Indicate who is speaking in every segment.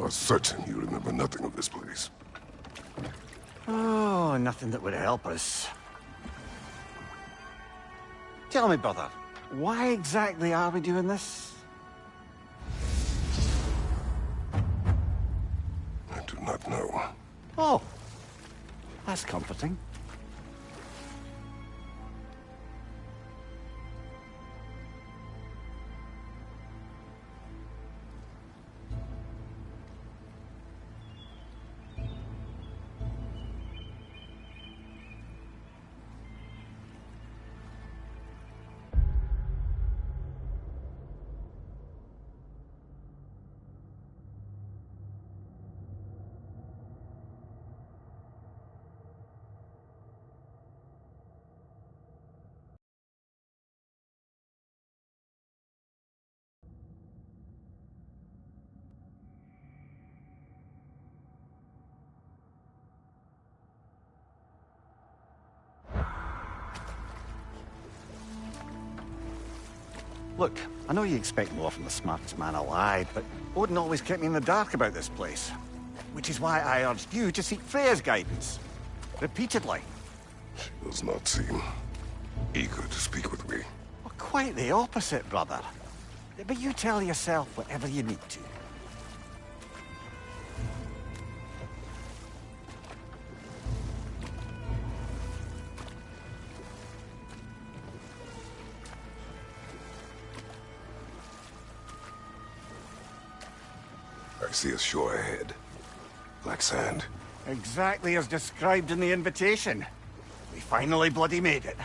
Speaker 1: are certain you remember nothing of this place.
Speaker 2: Oh, nothing that would help us. Tell me, brother, why exactly are we doing this?
Speaker 1: I do not know.
Speaker 2: Oh, that's comforting. Look, I know you expect more from the smartest man alive, but Odin always kept me in the dark about this place. Which is why I urged you to seek Freya's guidance. Repeatedly.
Speaker 1: She does not seem eager to speak with me.
Speaker 2: Well, quite the opposite, brother. But you tell yourself whatever you need to.
Speaker 1: I see a shore ahead. Black sand.
Speaker 2: Exactly as described in the invitation. We finally bloody made it.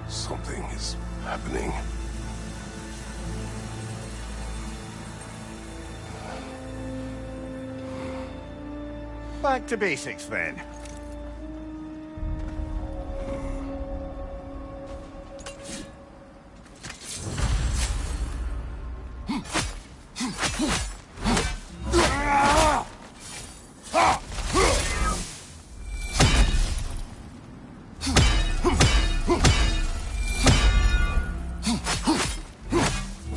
Speaker 1: Something is happening.
Speaker 2: Back to basics, then.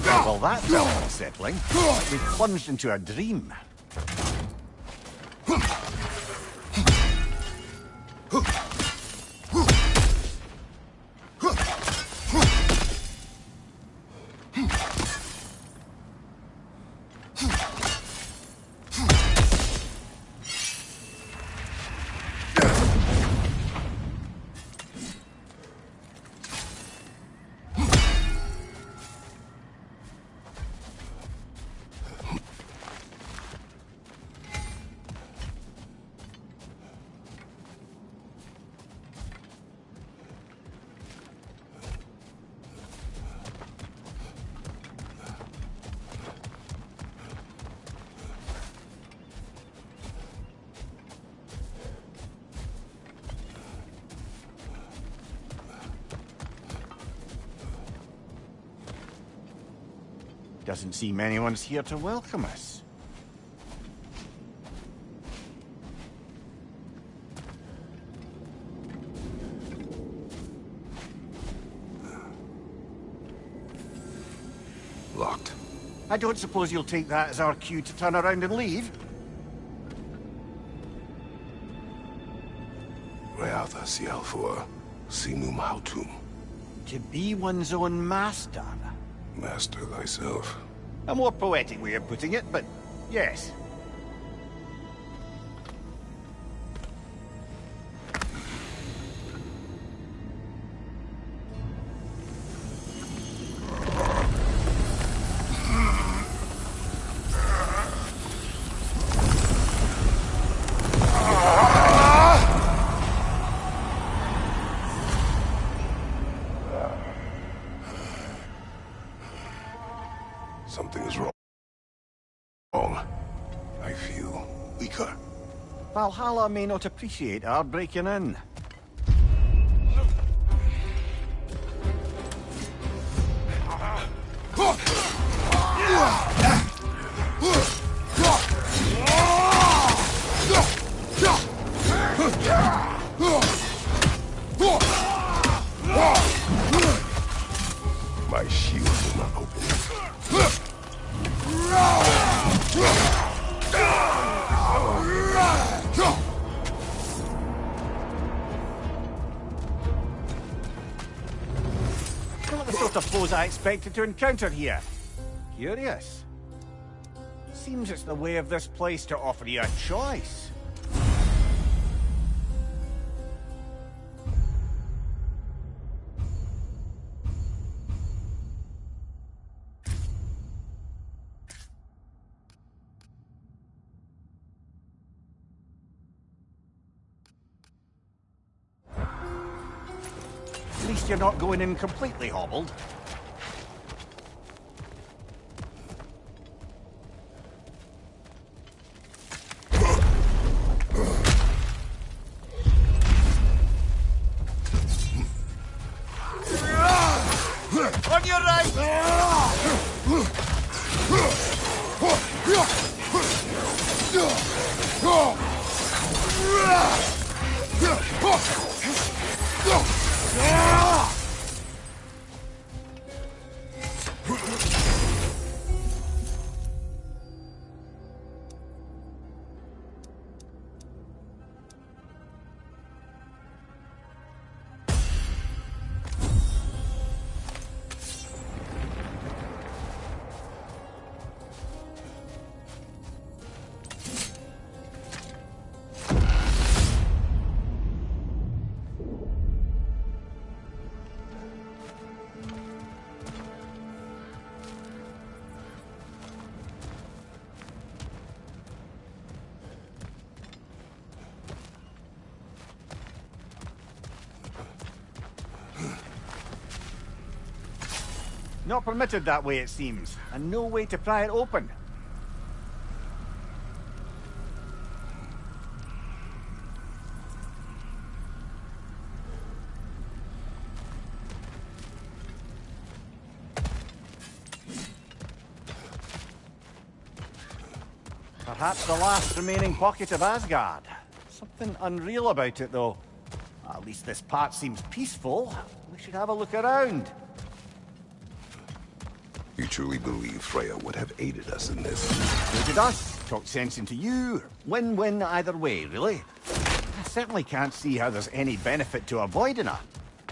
Speaker 2: Well, that's unsettling. Like we plunged into a dream. Doesn't seem anyone's here to welcome us.
Speaker 1: Locked.
Speaker 2: I don't suppose you'll take that as our cue to turn around and leave?
Speaker 1: Reatha Sialfor, Sinum Hautum.
Speaker 2: To be one's own master.
Speaker 1: Master thyself.
Speaker 2: A more poetic way of putting it, but yes.
Speaker 1: Something is wrong. Wrong. I feel weaker.
Speaker 2: Valhalla may not appreciate our breaking in.
Speaker 1: My shield will not open.
Speaker 2: Not the sort of foes I expected to encounter here. Curious. Seems it's the way of this place to offer you a choice. At least you're not going in completely hobbled. On your right! Not permitted that way, it seems, and no way to pry it open. Perhaps the last remaining pocket of Asgard. Something unreal about it, though. At least this part seems peaceful. We should have a look around.
Speaker 1: You truly believe Freya would have aided us in this?
Speaker 2: Aided us, talked sense into you. Win-win either way, really. I certainly can't see how there's any benefit to avoiding her.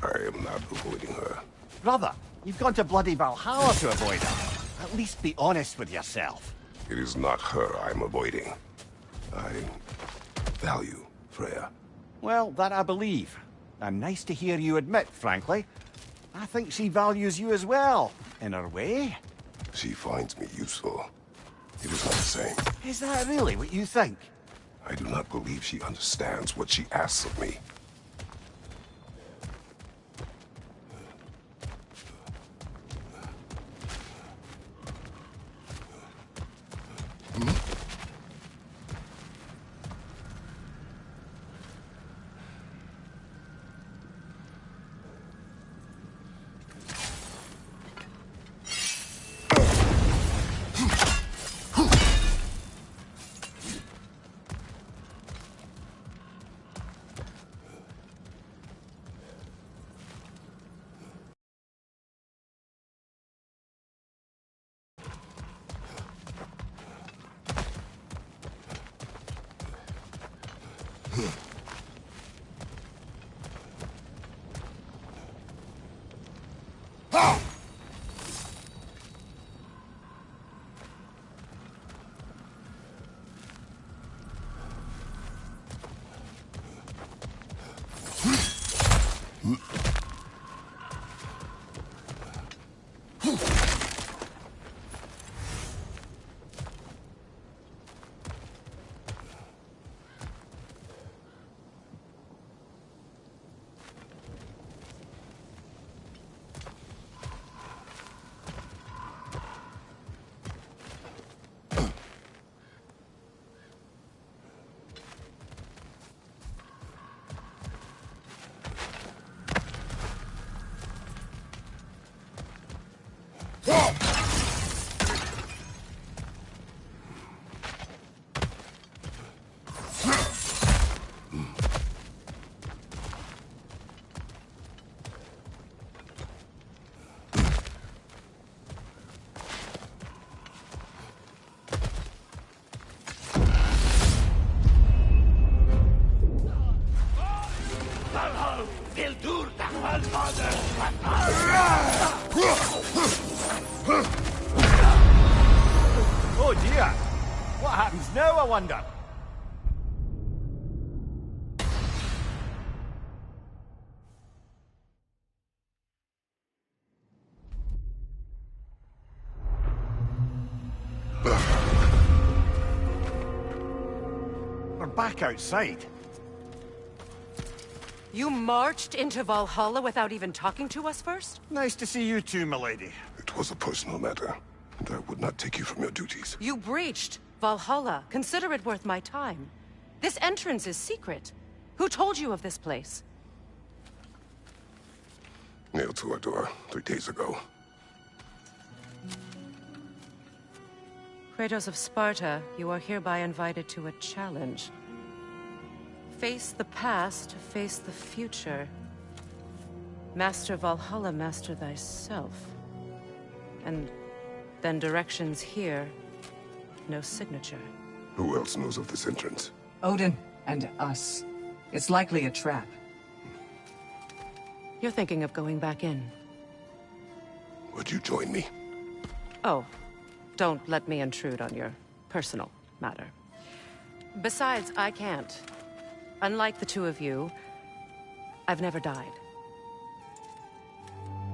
Speaker 1: I am not avoiding her.
Speaker 2: Brother, you've gone to bloody Valhalla to avoid her. At least be honest with yourself.
Speaker 1: It is not her I'm avoiding. I value Freya.
Speaker 2: Well, that I believe. And nice to hear you admit, frankly. I think she values you as well, in her way.
Speaker 1: She finds me useful. It is not the same.
Speaker 2: Is that really what you think?
Speaker 1: I do not believe she understands what she asks of me.
Speaker 2: Oh dear! What happens now, I wonder? We're back outside.
Speaker 3: You marched into Valhalla without even talking to us first?
Speaker 2: Nice to see you too, milady.
Speaker 1: It was a personal matter, and I would not take you from your duties.
Speaker 3: You breached Valhalla. Consider it worth my time. This entrance is secret. Who told you of this place?
Speaker 1: Nailed to our door 3 days ago.
Speaker 3: Kratos of Sparta, you are hereby invited to a challenge. Face the past, face the future. Master Valhalla, master thyself. And then directions here, no signature.
Speaker 1: Who else knows of this entrance?
Speaker 4: Odin and us. It's likely a trap.
Speaker 3: You're thinking of going back in.
Speaker 1: Would you join me?
Speaker 3: Oh, don't let me intrude on your personal matter. Besides, I can't. Unlike the two of you, I've never died.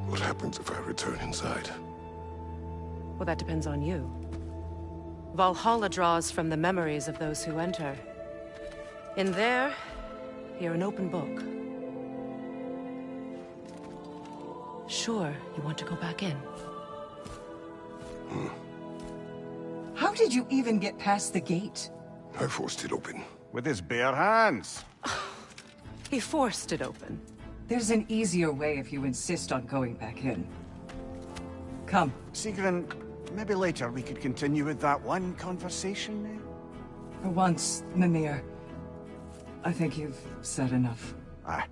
Speaker 1: What happens if I return inside?
Speaker 3: Well, that depends on you. Valhalla draws from the memories of those who enter. In there, you're an open book. Sure, you want to go back in.
Speaker 4: How did you even get past the gate?
Speaker 1: I forced it open.
Speaker 2: With his bare hands.
Speaker 3: He forced it open.
Speaker 4: There's an easier way if you insist on going back in. Come.
Speaker 2: Sigrun, maybe later we could continue with that one conversation, eh?
Speaker 4: For once, Mimir. I think you've said enough.
Speaker 2: Aye.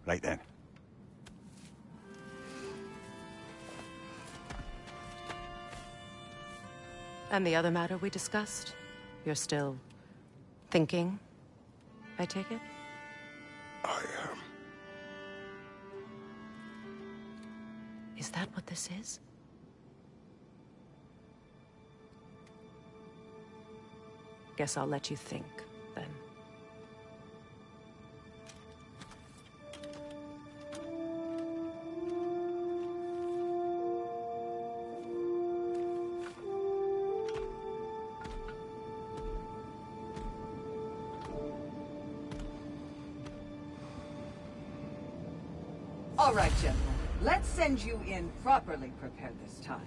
Speaker 2: Right then.
Speaker 3: And the other matter we discussed? You're still thinking, I take it?
Speaker 1: I am.
Speaker 3: Is that what this is? Guess I'll let you think, then.
Speaker 4: All right, gentlemen. Let's send you in properly prepared this time.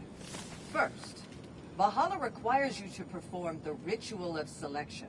Speaker 4: First, Valhalla requires you to perform the ritual of selection.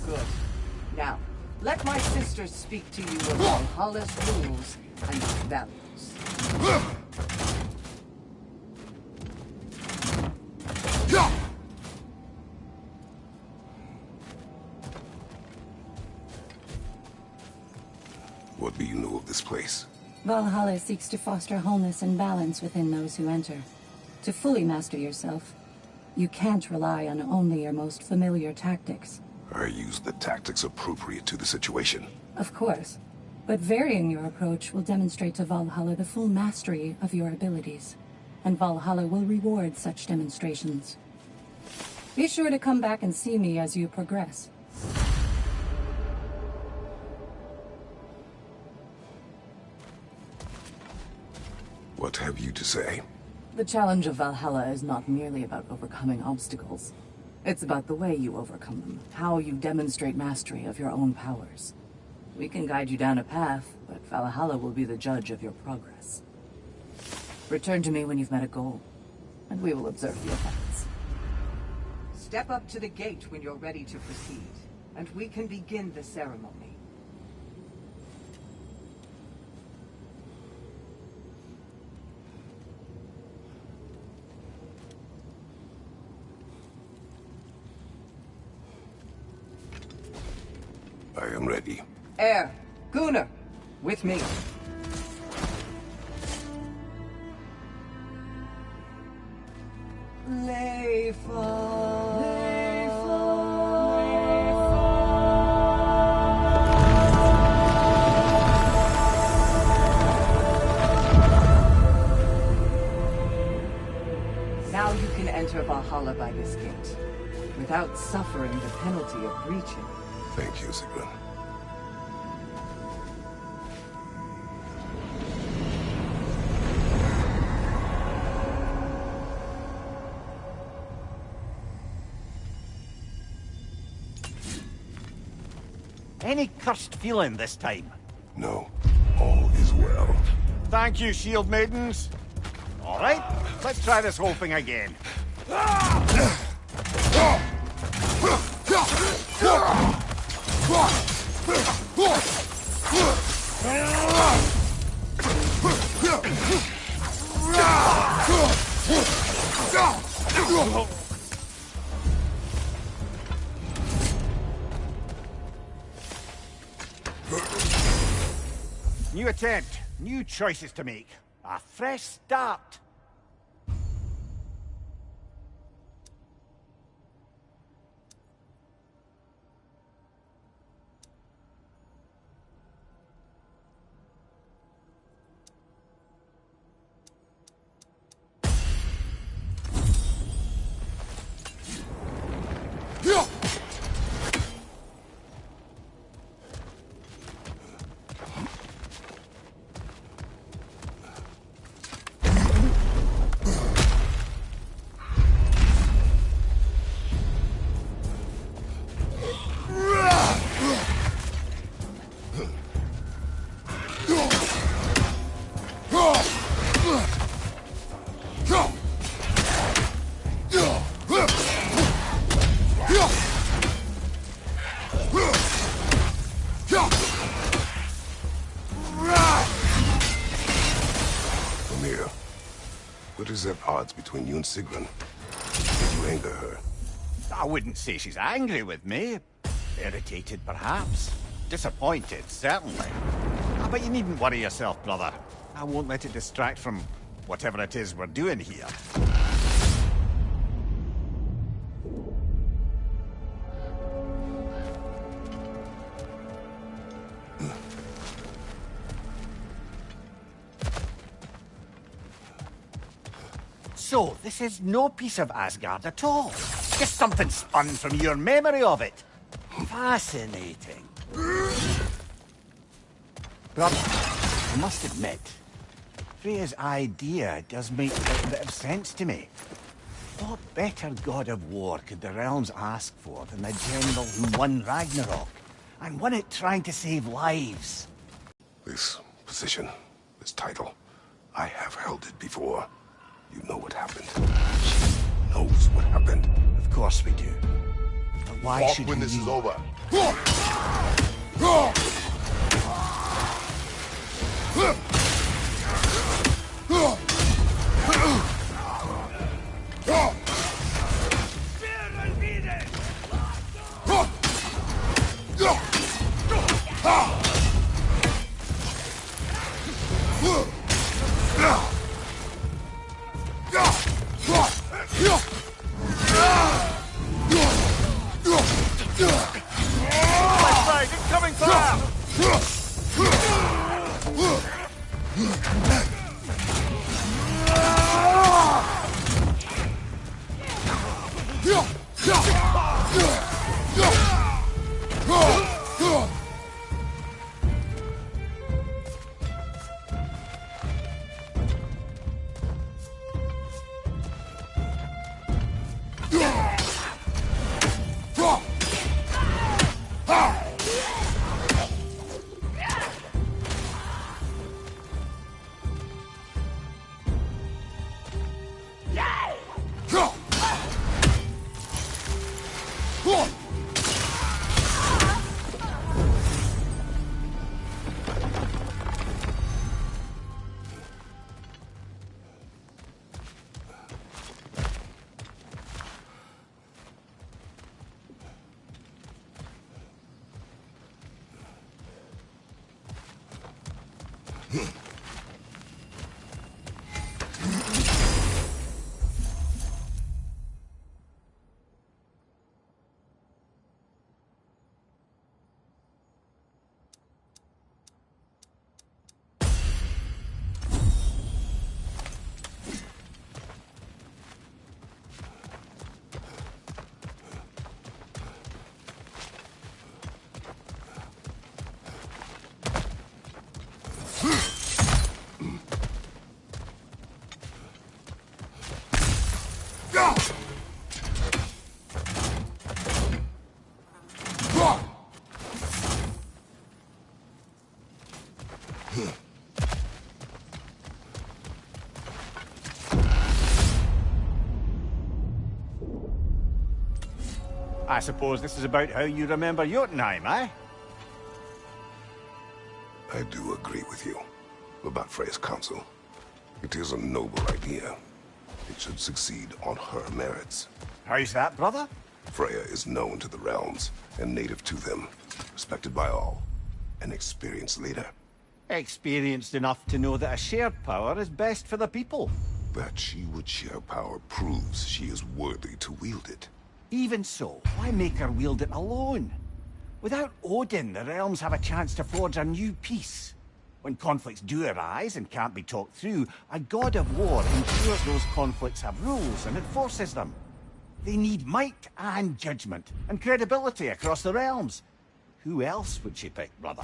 Speaker 4: Good. Now, let my sisters speak to you of Valhalla's rules and values.
Speaker 1: What do you know of this place?
Speaker 5: Valhalla seeks to foster wholeness and balance within those who enter. To fully master yourself, you can't rely on only your most familiar tactics.
Speaker 1: I use the tactics appropriate to the situation.
Speaker 5: Of course, but varying your approach will demonstrate to Valhalla the full mastery of your abilities. and Valhalla will reward such demonstrations. Be sure to come back and see me as you progress.
Speaker 1: What have you to say?
Speaker 4: The challenge of Valhalla is not merely about overcoming obstacles. It's about the way you overcome them, how you demonstrate mastery of your own powers. We can guide you down a path, but Valhalla will be the judge of your progress. Return to me when you've met a goal, and we will observe the effects. Step up to the gate when you're ready to proceed, and we can begin the ceremony.
Speaker 1: I am ready.
Speaker 4: Air, Gunnar, with me. Now you can enter Valhalla by this gate, without suffering the penalty of breaching.
Speaker 1: Thank you, Sigrun.
Speaker 2: Any cursed feeling this time?
Speaker 1: No, all is well.
Speaker 2: Thank you, shield maidens. All right, let's try this whole thing again. New attempt, new choices to make. A fresh start.
Speaker 1: What is at odds between you and Sigrun? Did you anger her?
Speaker 2: I wouldn't say she's angry with me. Irritated, perhaps. Disappointed, certainly. But you needn't worry yourself, brother. I won't let it distract from whatever it is we're doing here. So, this is no piece of Asgard at all. Just something spun from your memory of it. Fascinating. But I must admit, Freya's idea does make a bit of sense to me. What better god of war could the realms ask for than the general who won Ragnarok, and won it trying to save lives?
Speaker 1: This position, this title, I have held it before. You know what happened. She knows what happened.
Speaker 2: Of course we do. But why
Speaker 1: Walk
Speaker 2: should
Speaker 1: when
Speaker 2: we...
Speaker 1: this is over.
Speaker 2: Coming fast! I suppose this is about how you remember Jotunheim, eh?
Speaker 1: I do agree with you about Freya's council. It is a noble idea. It should succeed on her merits.
Speaker 2: How's that, brother?
Speaker 1: Freya is known to the realms and native to them, respected by all, an experienced leader.
Speaker 2: Experienced enough to know that a shared power is best for the people.
Speaker 1: That she would share power proves she is worthy to wield it.
Speaker 2: Even so, why make her wield it alone? Without Odin, the realms have a chance to forge a new peace. When conflicts do arise and can't be talked through, a god of war ensures those conflicts have rules and enforces them. They need might and judgment, and credibility across the realms. Who else would she pick, brother?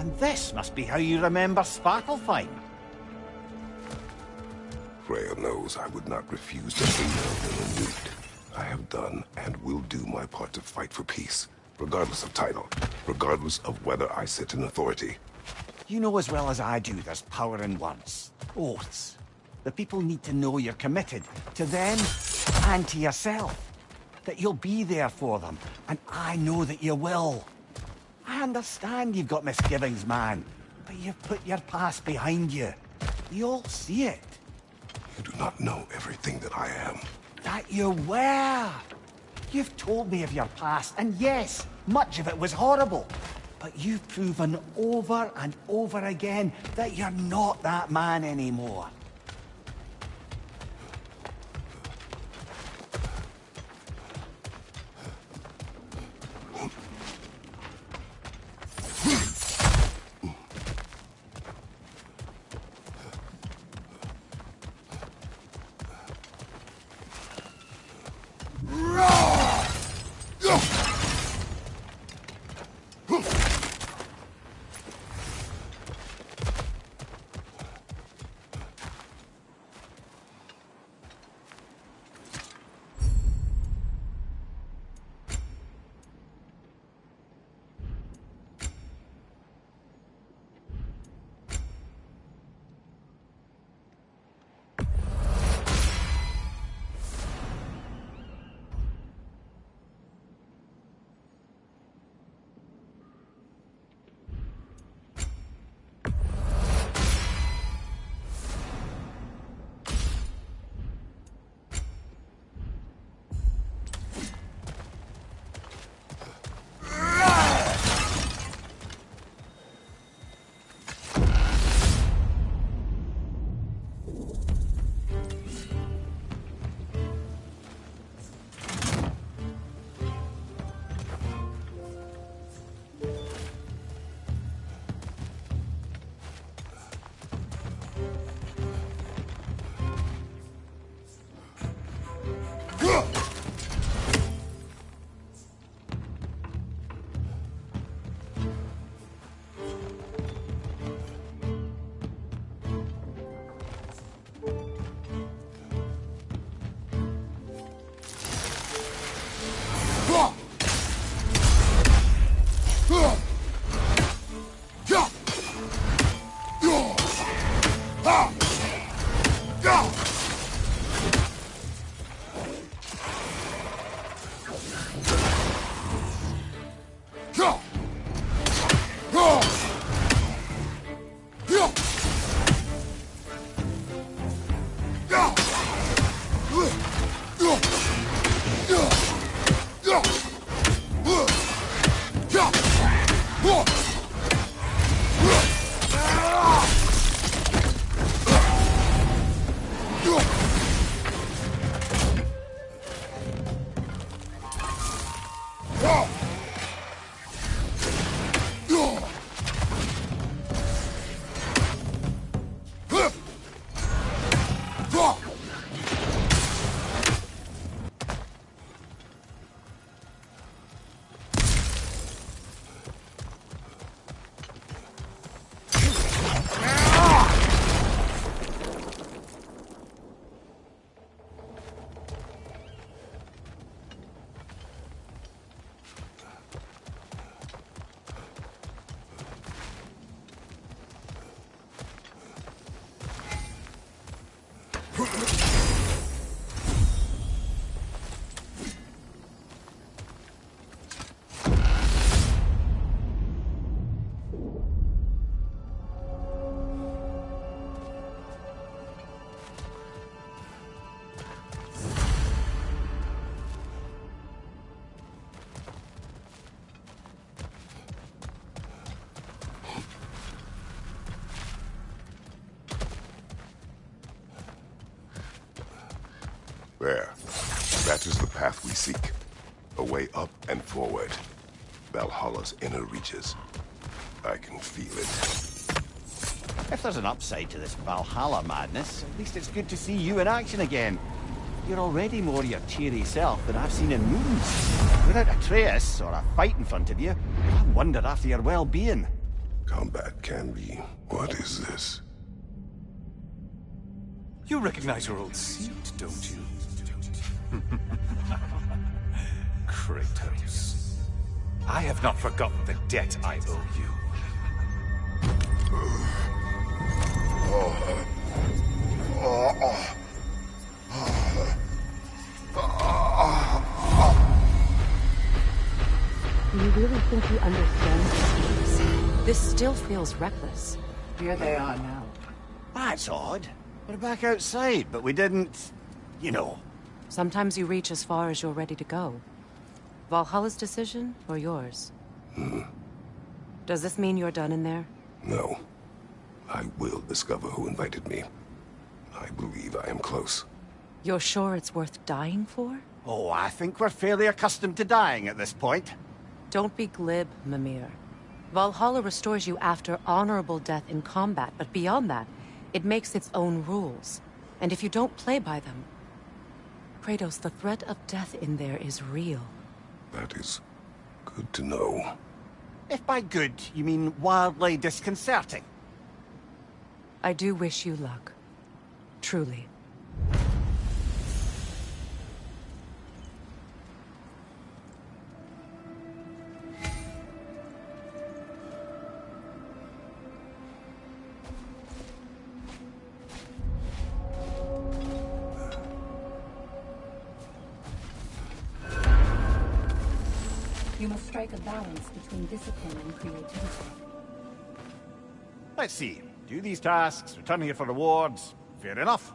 Speaker 2: And this must be how you remember Svartalfheim.
Speaker 1: Freya knows I would not refuse to aid her in a need. I have done and will do my part to fight for peace, regardless of title, regardless of whether I sit in authority.
Speaker 2: You know as well as I do there's power in words. Oaths. The people need to know you're committed, to them and to yourself. That you'll be there for them, and I know that you will. I understand you've got misgivings, man, but you've put your past behind you. We all see it.
Speaker 1: You do not know everything that I am.
Speaker 2: That you were. You've told me of your past, and yes, much of it was horrible. But you've proven over and over again that you're not that man anymore.
Speaker 1: There. That is the path we seek. A way up and forward. Valhalla's inner reaches. I can feel it.
Speaker 2: If there's an upside to this Valhalla madness, at least it's good to see you in action again. You're already more your cheery self than I've seen in moons. Without Atreus, or a fight in front of you, I wonder after your well-being.
Speaker 1: Combat can be... What is this?
Speaker 6: You recognize your old seat, don't you? Kratos. I have not forgotten the debt I owe you.
Speaker 3: Do you really think he understands? This still feels reckless.
Speaker 4: Here they are now.
Speaker 2: That's odd. We're back outside, but we didn't... You know.
Speaker 3: Sometimes you reach as far as you're ready to go. Valhalla's decision, or yours? Does this mean you're done in there?
Speaker 1: No. I will discover who invited me. I believe I am close.
Speaker 3: You're sure it's worth dying for?
Speaker 2: Oh, I think we're fairly accustomed to dying at this point.
Speaker 3: Don't be glib, Mimir. Valhalla restores you after honorable death in combat, but beyond that, it makes its own rules. And if you don't play by them... Kratos, the threat of death in there is real.
Speaker 1: That is good to know.
Speaker 2: If by good, you mean wildly disconcerting.
Speaker 3: I do wish you luck. Truly.
Speaker 5: You must strike a balance between discipline and creativity.
Speaker 2: Let's see. Do these tasks, return here for rewards. Fair enough.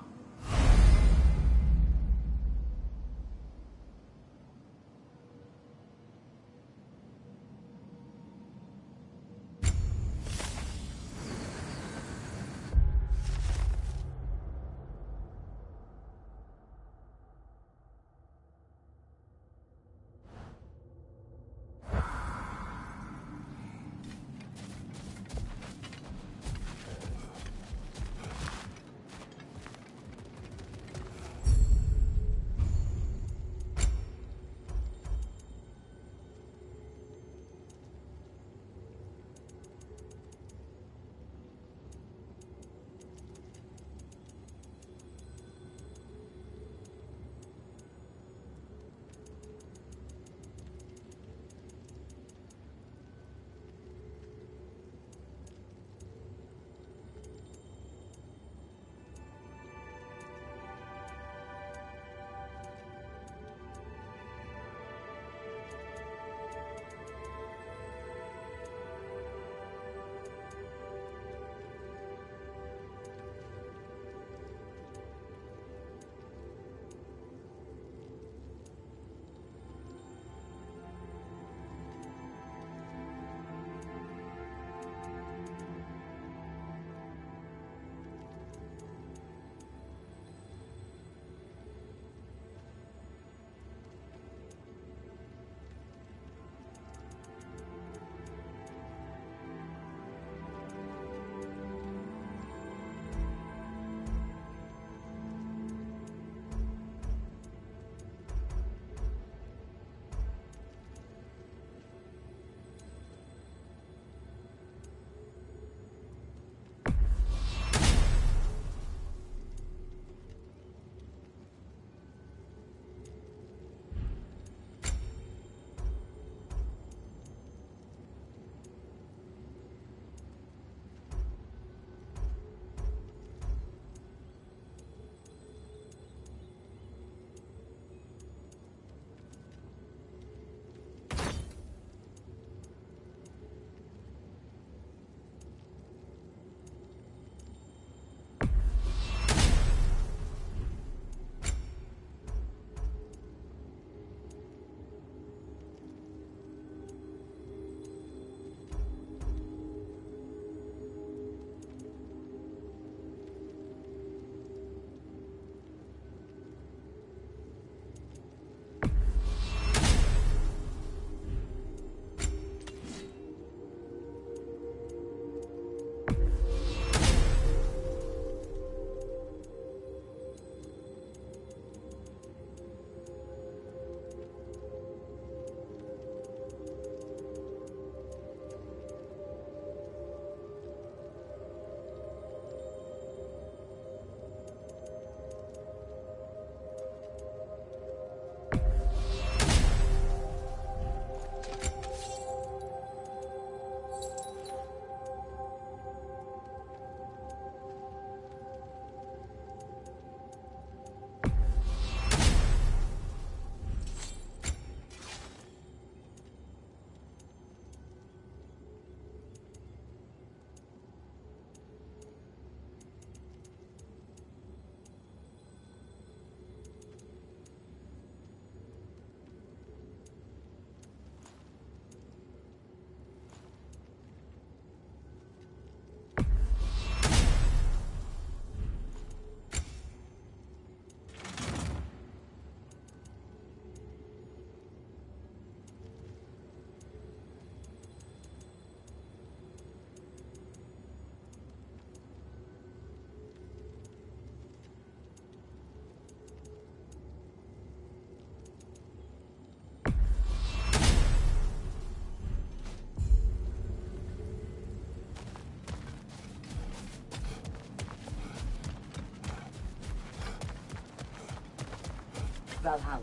Speaker 4: Valhalla,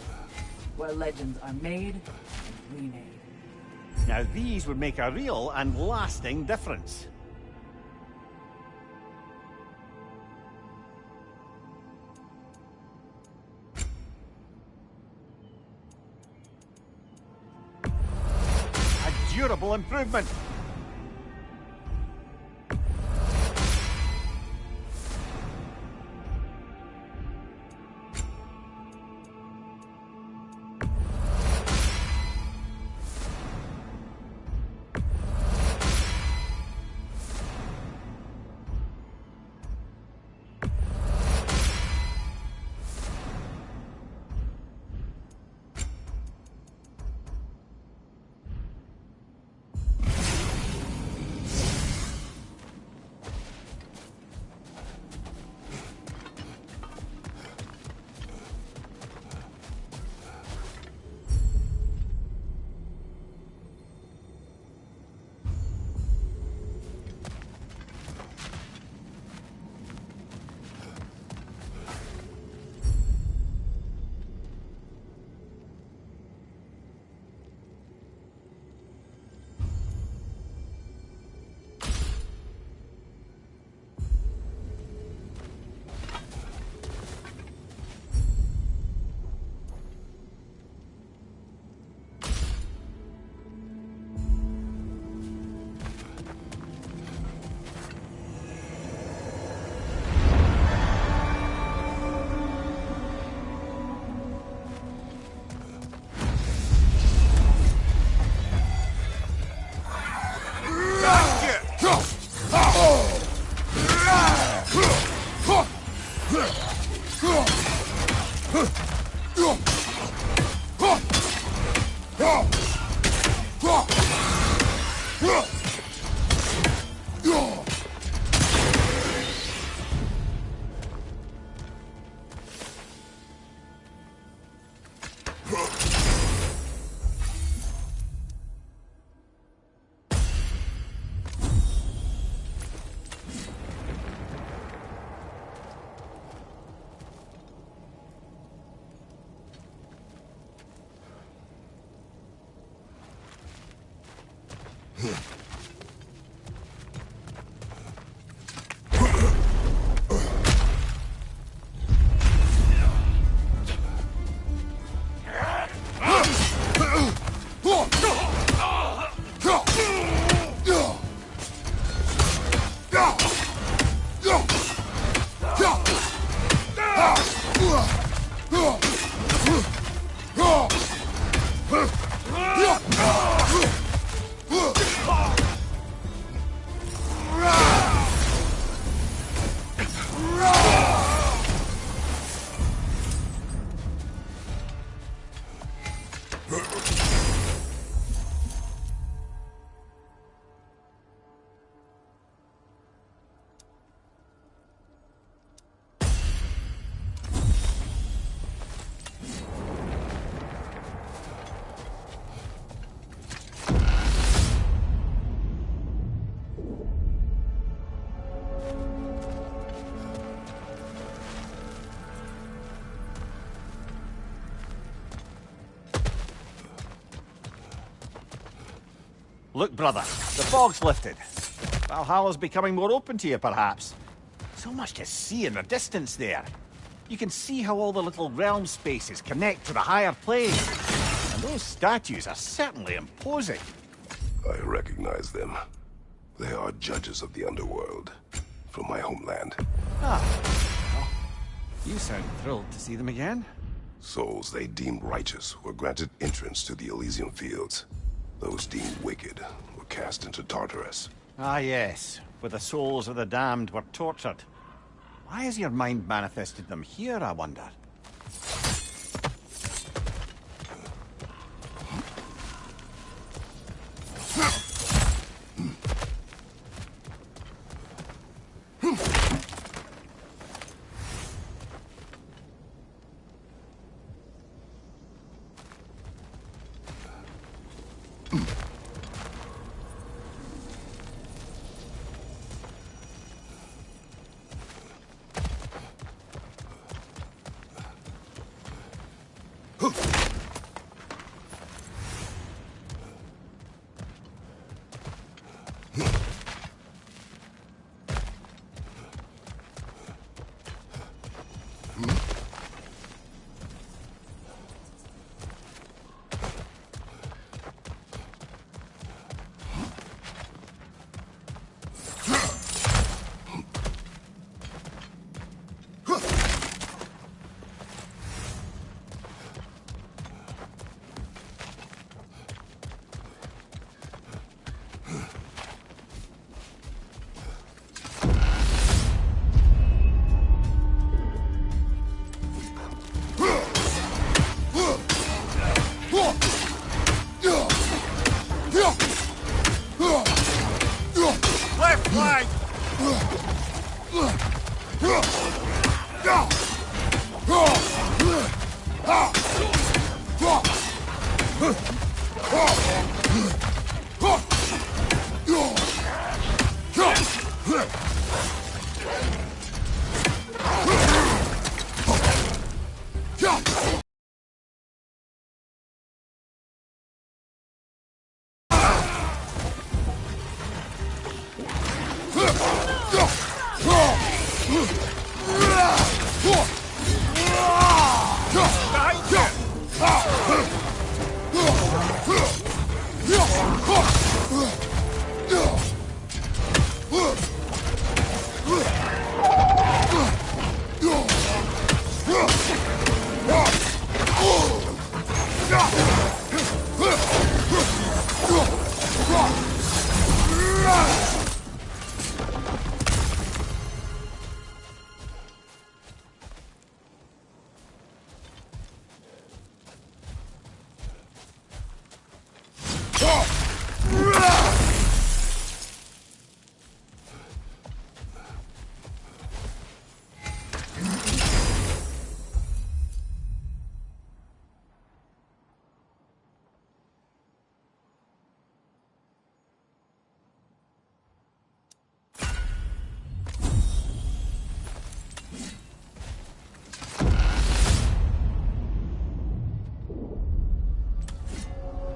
Speaker 4: where legends are made and remade.
Speaker 2: Now these would make a real and lasting difference. A durable improvement. Look, brother, the fog's lifted. Valhalla's becoming more open to you, perhaps. So much to see in the distance there. You can see how all the little realm spaces connect to the higher plane. And those statues are certainly imposing.
Speaker 1: I recognize them. They are judges of the underworld, from my homeland.
Speaker 2: Ah, well, you sound thrilled to see them again.
Speaker 1: Souls they deemed righteous were granted entrance to the Elysium Fields. Those deemed wicked were cast into Tartarus.
Speaker 2: Ah, yes, where the souls of the damned were tortured. Why has your mind manifested them here, I wonder?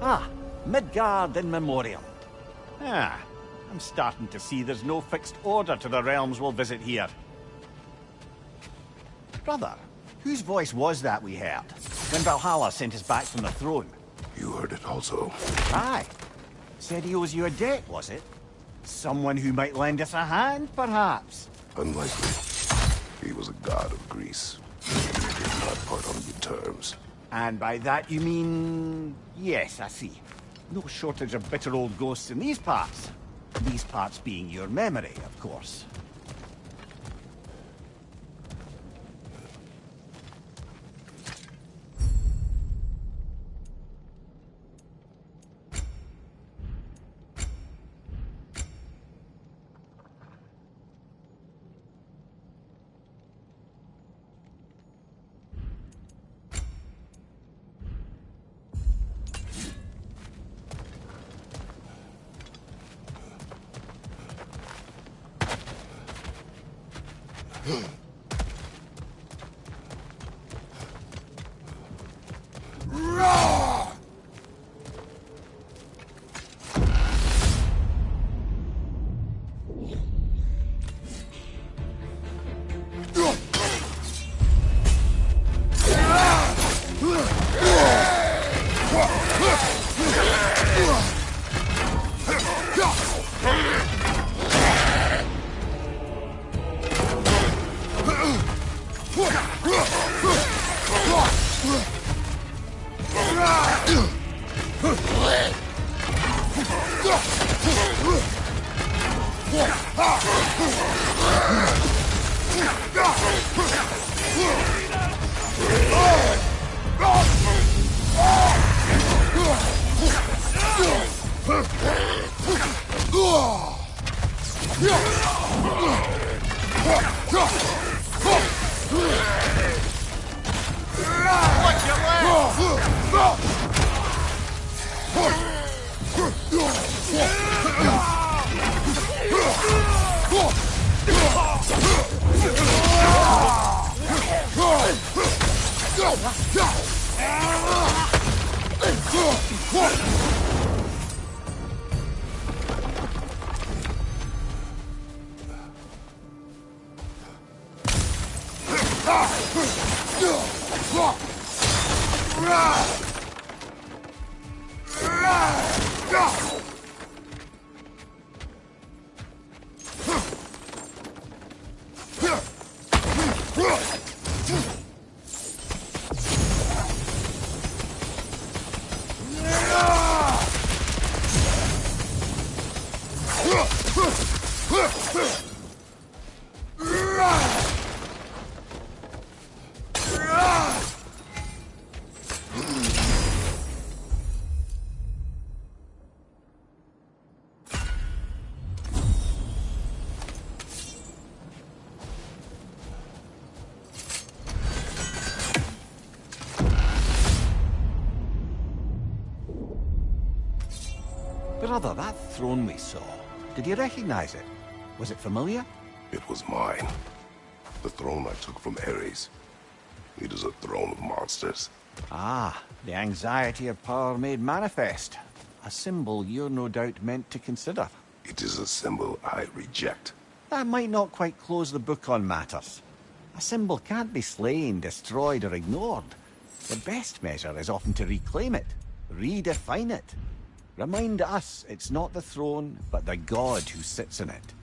Speaker 2: Ah, Midgard in memoriam. Ah, I'm starting to see there's no fixed order to the realms we'll visit here. Brother, whose voice was that we heard when Valhalla sent us back from the throne?
Speaker 1: You heard it also.
Speaker 2: Aye. Said he owes you a debt, was it? Someone who might lend us a hand, perhaps?
Speaker 1: Unlikely. He was a god of Greece. We did not part on good terms.
Speaker 2: And by that you mean... Yes, I see. No shortage of bitter old ghosts in these parts. These parts being your memory, of course. Brother, that throne we saw, did you recognize it? Was it familiar?
Speaker 1: It was mine. The throne I took from Ares. It is a throne of monsters.
Speaker 2: Ah, the anxiety of power made manifest. A symbol you're no doubt meant to consider.
Speaker 1: It is a symbol I reject.
Speaker 2: That might not quite close the book on matters. A symbol can't be slain, destroyed, or ignored. The best measure is often to reclaim it, redefine it. Remind us it's not the throne, but the god who sits in it.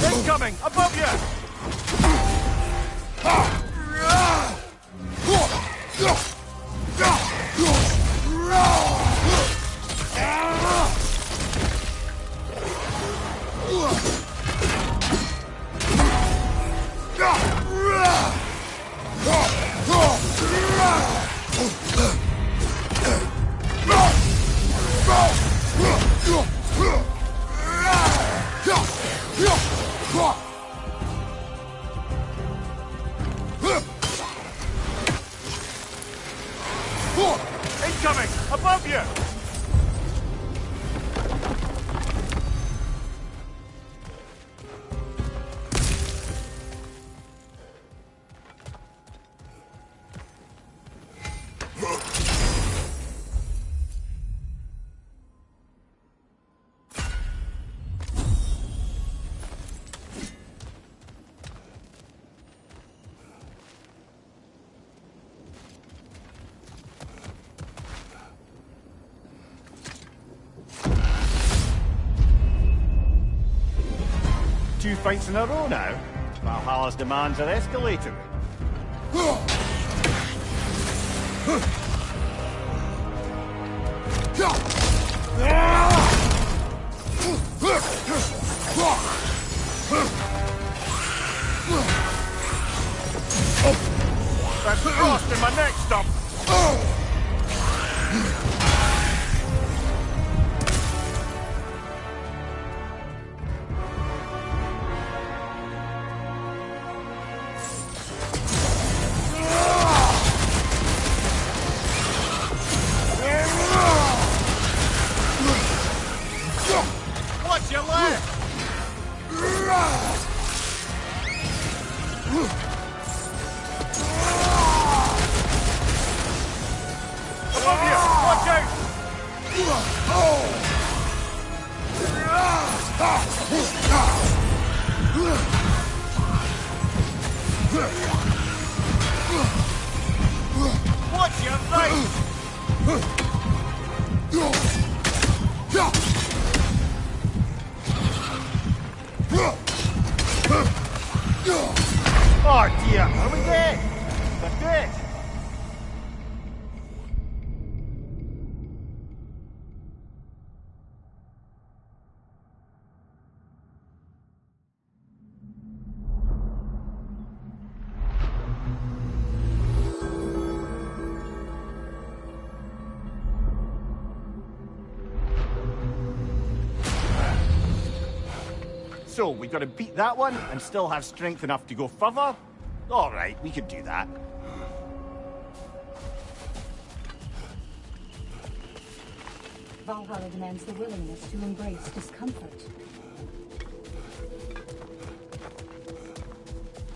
Speaker 6: Incoming! Above you! Incoming! Above you!
Speaker 2: Two fights in a row now. Valhalla's demands are escalating.
Speaker 6: That's frost in my neck stump! Watch your left! Above you! Watch out! Watch your right!
Speaker 2: Oh dear, are we dead? We're dead. So, we got to beat that one and still have strength enough to go further? Alright, we could do that.
Speaker 5: Valhalla demands the willingness to embrace discomfort.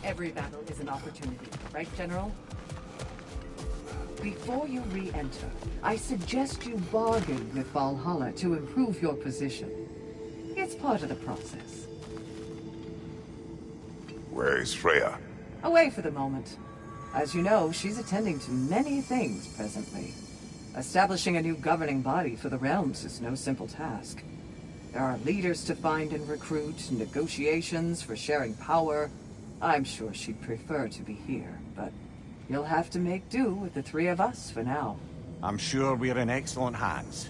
Speaker 4: Every battle is an opportunity, right, General? Before you re-enter, I suggest you bargain with Valhalla to improve your position. It's part of the process.
Speaker 1: Where is Freya?
Speaker 4: Away for the moment. As you know, she's attending to many things presently. Establishing a new governing body for the realms is no simple task. There are leaders to find and recruit, negotiations for sharing power. I'm sure she'd prefer to be here, but you'll have to make do with the three of us for now.
Speaker 2: I'm sure we're in excellent hands.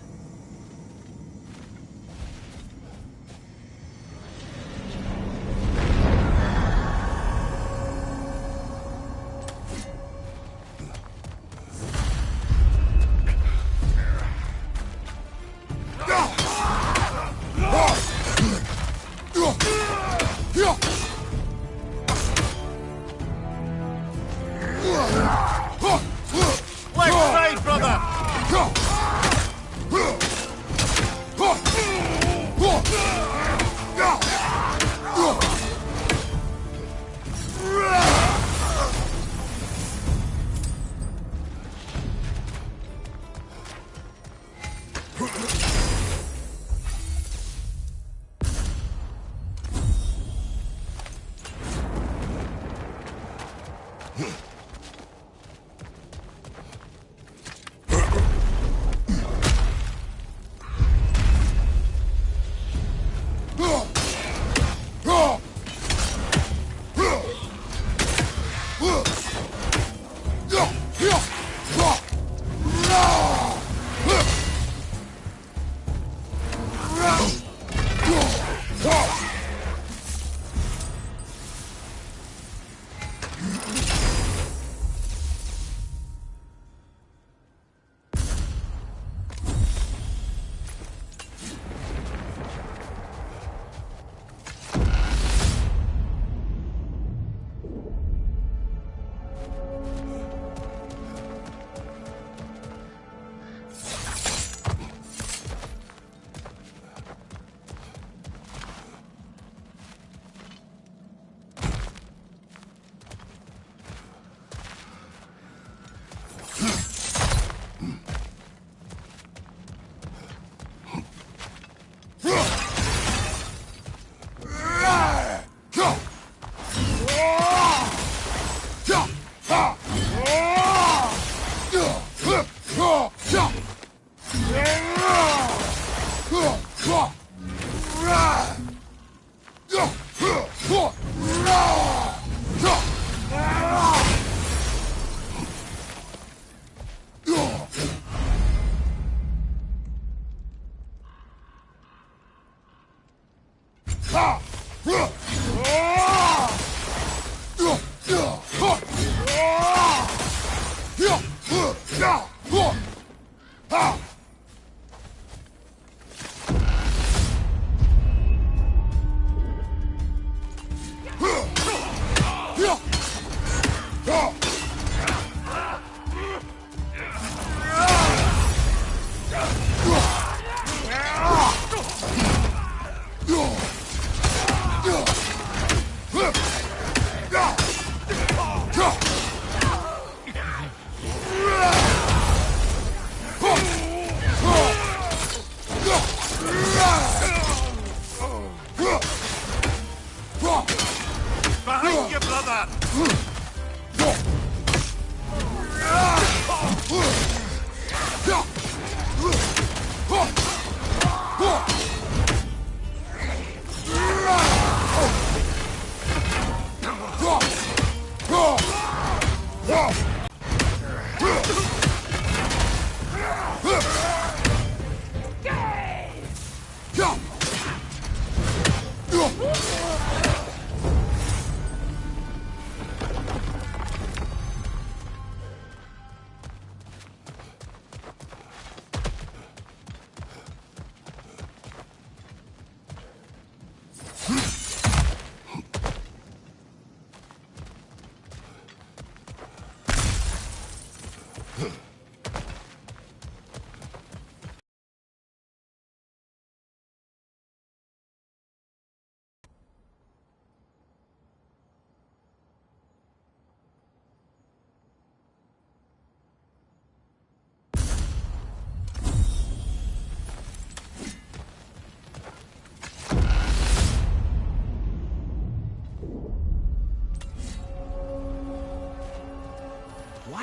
Speaker 6: Behind you, brother!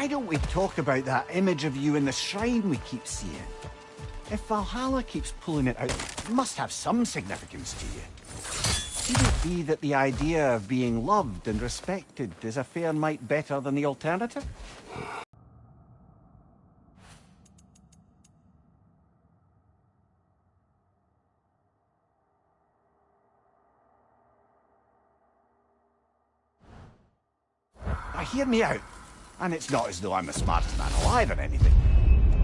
Speaker 2: why don't we talk about that image of you in the shrine we keep seeing? If Valhalla keeps pulling it out, it must have some significance to you. Could it be that the idea of being loved and respected is a fair mite better than the alternative? Now hear me out. And it's not as though I'm the smartest man alive or anything.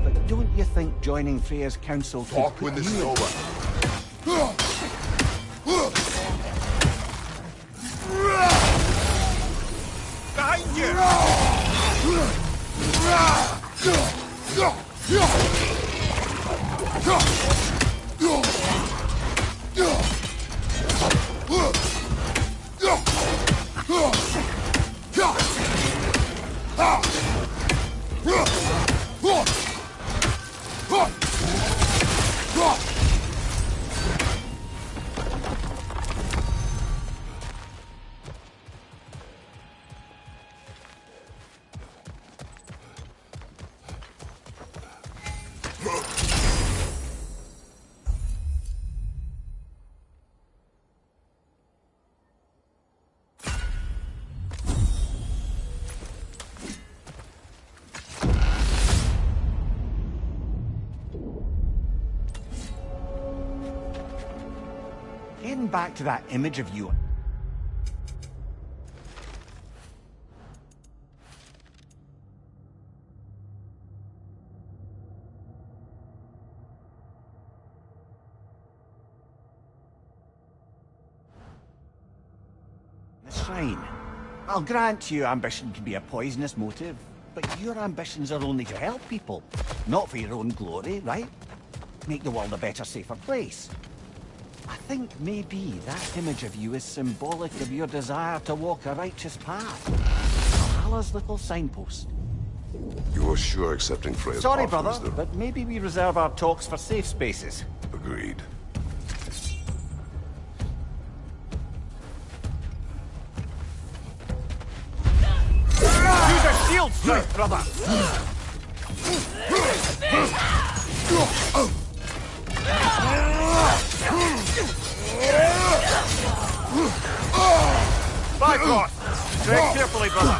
Speaker 2: But don't you think joining Freya's council could
Speaker 1: Talk
Speaker 2: put
Speaker 1: when this
Speaker 2: you
Speaker 1: is
Speaker 2: in-
Speaker 1: over.
Speaker 6: Behind you!
Speaker 2: Getting back to that image of you. The shrine. I'll grant you ambition can be a poisonous motive, but your ambitions are only to help people, not for your own glory, right? Make the world a better, safer place. I think maybe that image of you is symbolic of your desire to walk a righteous path. Valhalla's little signpost.
Speaker 1: You're sure accepting Freya's
Speaker 2: Sorry,
Speaker 1: offer
Speaker 2: brother,
Speaker 1: is the...
Speaker 2: but maybe we reserve our talks for safe spaces.
Speaker 1: Agreed.
Speaker 2: Use a shield strike, brother! Bifrost! Tread carefully, brother!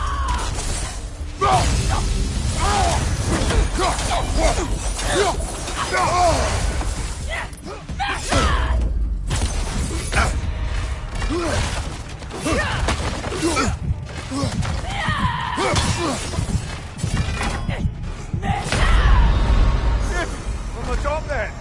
Speaker 2: From the top then!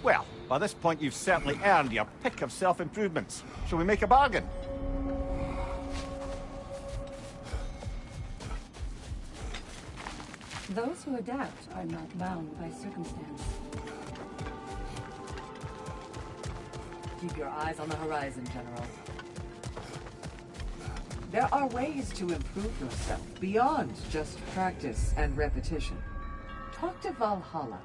Speaker 2: Well, by this point you've certainly earned your pick of self-improvements. Shall we make a bargain?
Speaker 5: Those who adapt are not bound by circumstance.
Speaker 4: Keep your eyes on the horizon, General. There are ways to improve yourself beyond just practice and repetition. Talk to Valhalla.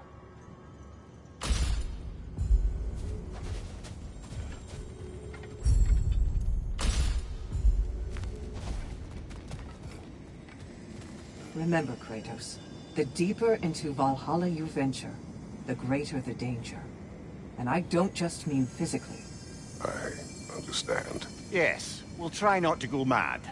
Speaker 4: Remember, Kratos, the deeper into Valhalla you venture, the greater the danger. And I don't just mean physically.
Speaker 1: I understand.
Speaker 2: Yes, we'll try not to go mad.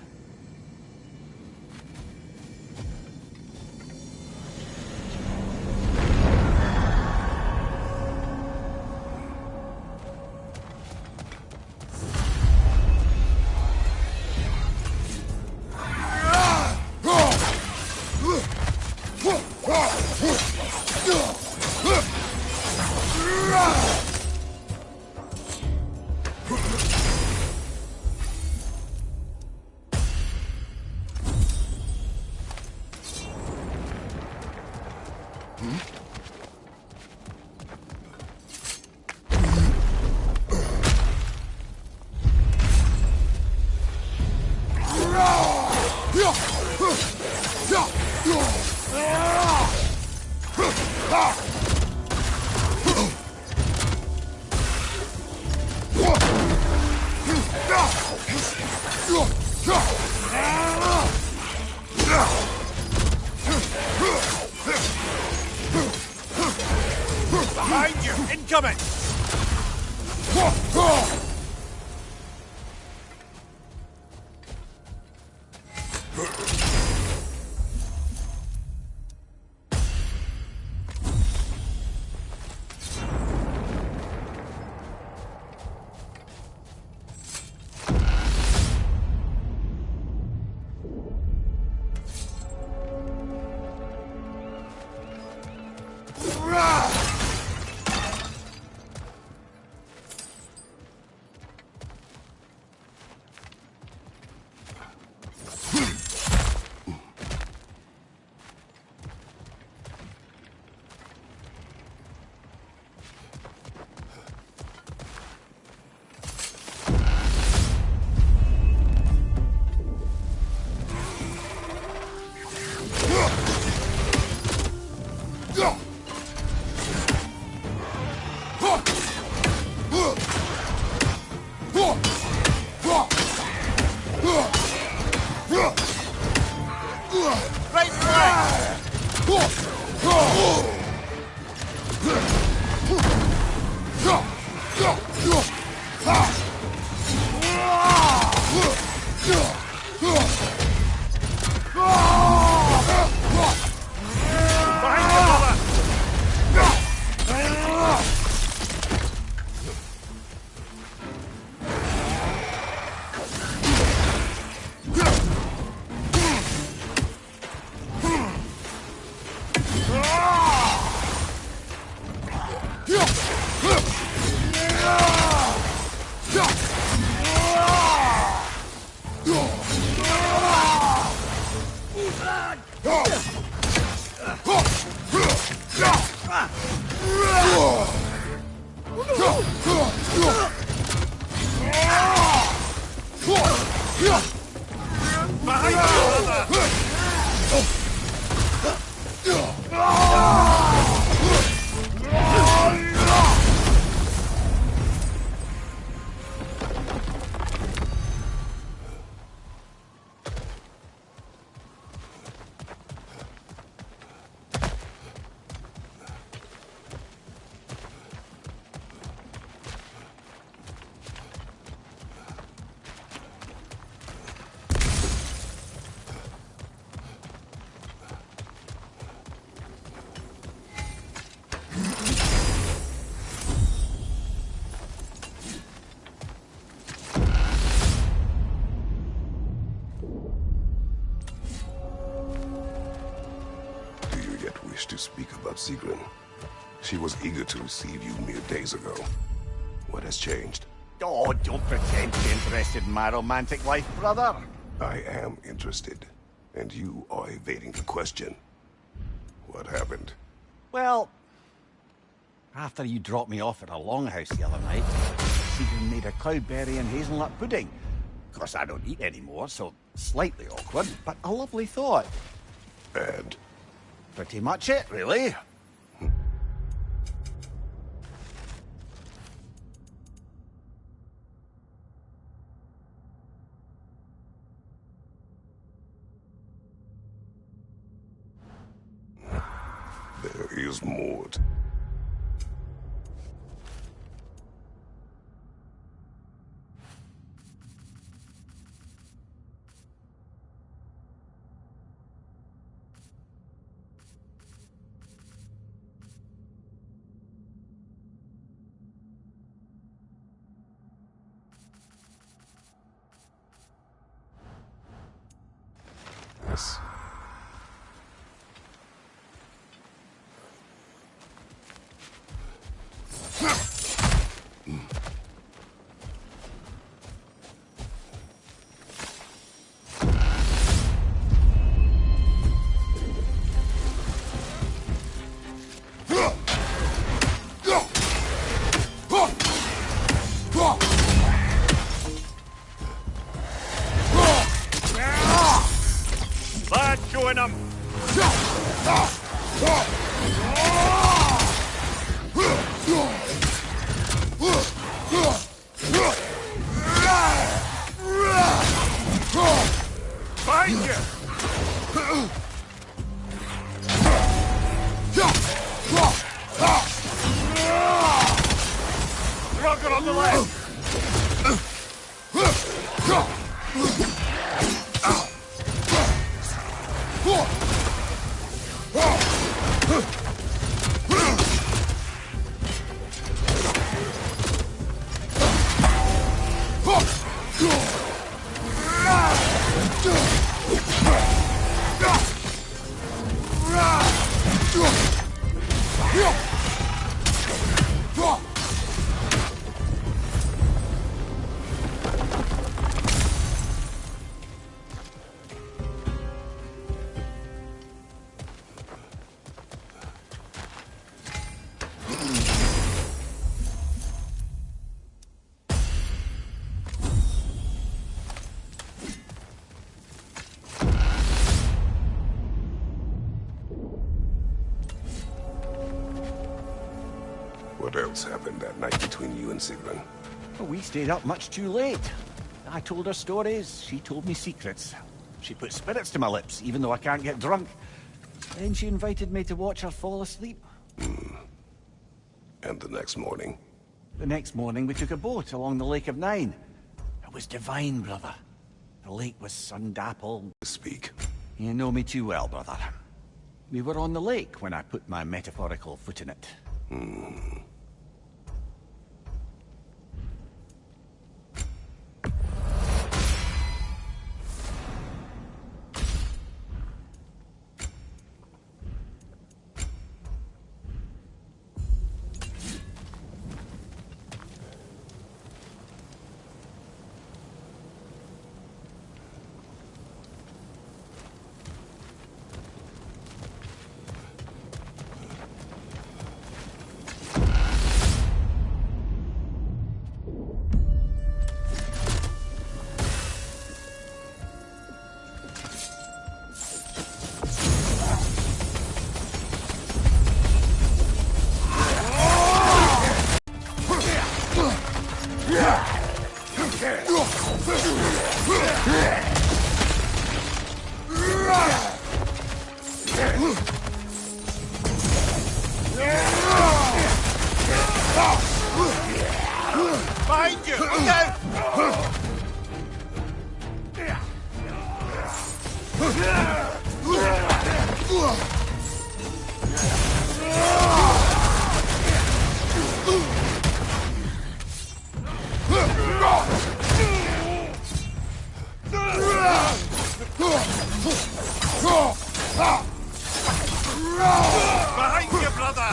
Speaker 6: Behind you! Incoming!
Speaker 1: To speak about Sigrun. She was eager to receive you mere days ago. What has changed?
Speaker 2: Oh, don't pretend to be interested in my romantic life, brother.
Speaker 1: I am interested, and you are evading the question. What happened?
Speaker 2: Well, after you dropped me off at a longhouse the other night, Sigrun made a cloudberry and hazelnut pudding. Of course, I don't eat anymore, so slightly awkward, but a lovely thought.
Speaker 1: And?
Speaker 2: Pretty much it, really.
Speaker 1: There is more. Yes. What else happened that night between you and Sigrun?
Speaker 2: Well, we stayed up much too late. I told her stories, she told me secrets. She put spirits to my lips, even though I can't get drunk. Then she invited me to watch her fall asleep.
Speaker 1: And the next morning?
Speaker 2: The next morning, we took a boat along the Lake of Nine. It was divine, brother. The lake was sun-dappled.
Speaker 1: Speak.
Speaker 2: You know me too well, brother. We were on the lake when I put my metaphorical foot in it.
Speaker 6: Behind you! Look out! Behind you, brother!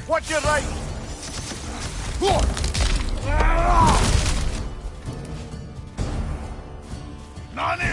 Speaker 6: Watch your right!
Speaker 1: Nani!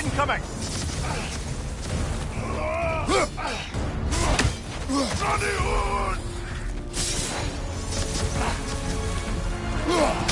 Speaker 6: incoming!
Speaker 1: Johnny Hood!